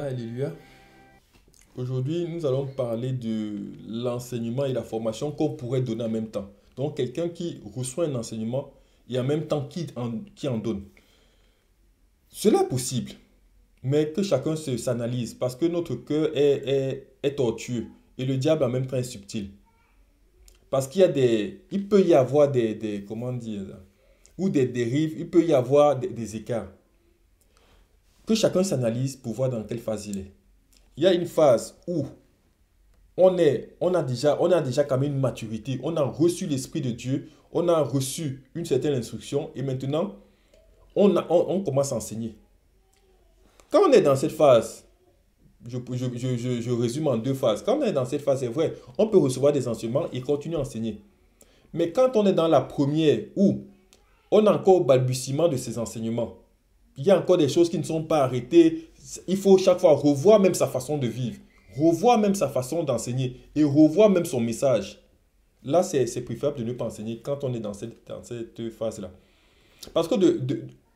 Alléluia. Aujourd'hui, nous allons parler de l'enseignement et la formation qu'on pourrait donner en même temps. Donc, quelqu'un qui reçoit un enseignement et en même temps qui en donne. Cela est possible, mais que chacun s'analyse parce que notre cœur est tortueux et le diable en même temps est subtil. Parce il peut y avoir comment dire, ou des dérives, il peut y avoir des écarts. Que chacun s'analyse pour voir dans quelle phase il est. Il y a une phase où on a déjà quand même une maturité, on a reçu l'Esprit de Dieu, on a reçu une certaine instruction et maintenant on commence à enseigner. Quand on est dans cette phase, je résume en deux phases. Quand on est dans cette phase, c'est vrai, on peut recevoir des enseignements et continuer à enseigner. Mais quand on est dans la première où on est encore au balbutiement de ces enseignements, il y a encore des choses qui ne sont pas arrêtées, il faut chaque fois revoir même sa façon de vivre, revoir même sa façon d'enseigner et revoir même son message. Là, c'est préférable de ne pas enseigner quand on est dans cette phase-là. Parce que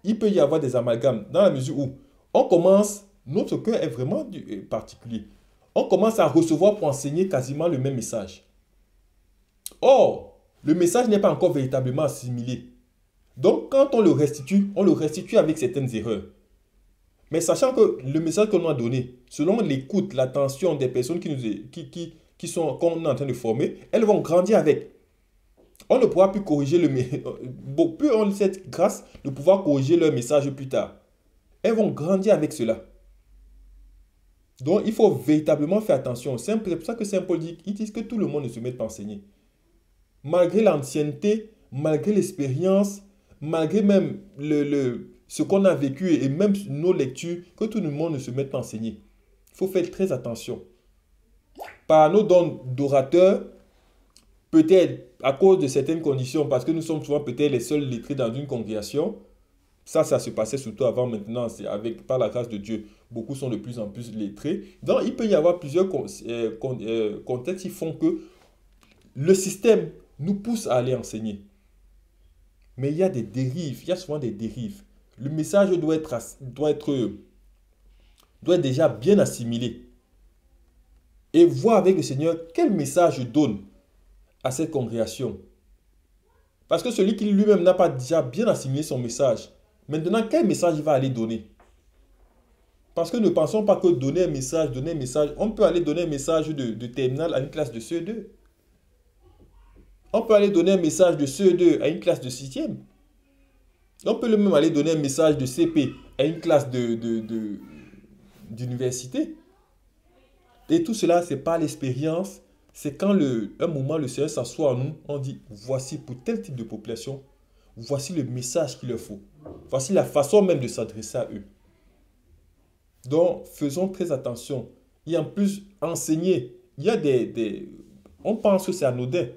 il peut y avoir des amalgames dans la mesure où on commence, notre cœur est vraiment particulier. On commence à recevoir pour enseigner quasiment le même message. Or, le message n'est pas encore véritablement assimilé. Donc, quand on le restitue avec certaines erreurs. Mais sachant que le message qu'on a donné, selon l'écoute, l'attention des personnes qu'on est en train de former, elles vont grandir avec. On ne pourra plus corriger plus on a cette grâce de pouvoir corriger leur message plus tard. Elles vont grandir avec cela. Donc, il faut véritablement faire attention. C'est pour ça que Saint Paul dit, il dit que tout le monde ne se mette pas à enseigner. Malgré l'ancienneté, malgré l'expérience, malgré même ce qu'on a vécu et même nos lectures, que tout le monde ne se mette pas à enseigner. Il faut faire très attention. Par nos dons d'orateurs, peut-être à cause de certaines conditions, parce que nous sommes souvent peut-être les seuls lettrés dans une congrégation, ça se passait surtout avant, maintenant, par la grâce de Dieu. Beaucoup sont de plus en plus lettrés. Donc, il peut y avoir plusieurs contextes qui font que le système nous pousse à aller enseigner. Mais il y a des dérives, il y a souvent des dérives. Le message doit être déjà bien assimilé. Et voir avec le Seigneur quel message je donne à cette congrégation. Parce que celui qui lui-même n'a pas déjà bien assimilé son message, maintenant quel message il va aller donner? Parce que ne pensons pas que donner un message, on peut aller donner un message de terminale à une classe de CE2. On peut aller donner un message de CE2 à une classe de 6e. On peut même aller donner un message de CP à une classe d'université. Et tout cela, c'est pas l'expérience. C'est quand un moment, le Seigneur s'assoit en nous, on dit, voici pour tel type de population, voici le message qu'il leur faut. Voici la façon même de s'adresser à eux. Donc, faisons très attention. Et en plus, enseigner, il y a on pense que c'est anodin.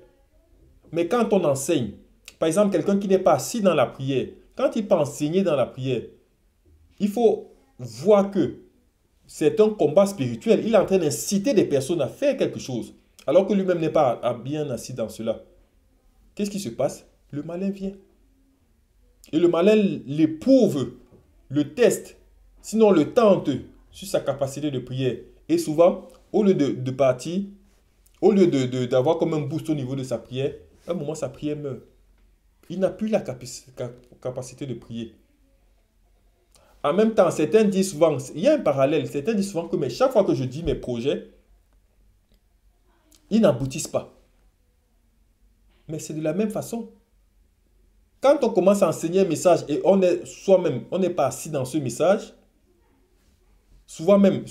Mais quand on enseigne, par exemple, quelqu'un qui n'est pas assis dans la prière, quand il peut enseigner dans la prière, il faut voir que c'est un combat spirituel. Il est en train d'inciter des personnes à faire quelque chose, alors que lui-même n'est pas bien assis dans cela. Qu'est-ce qui se passe? Le malin vient. Et le malin l'éprouve, le teste, sinon le tente sur sa capacité de prière. Et souvent, au lieu de partir, au lieu d'avoir comme un boost au niveau de sa prière, à un moment, sa prière meurt. Il n'a plus la capacité de prier. En même temps, certains disent souvent, il y a un parallèle, certains disent souvent que mais chaque fois que je dis mes projets, ils n'aboutissent pas. Mais c'est de la même façon. Quand on commence à enseigner un message et on est soi-même, on n'est pas assis dans ce message, souvent même,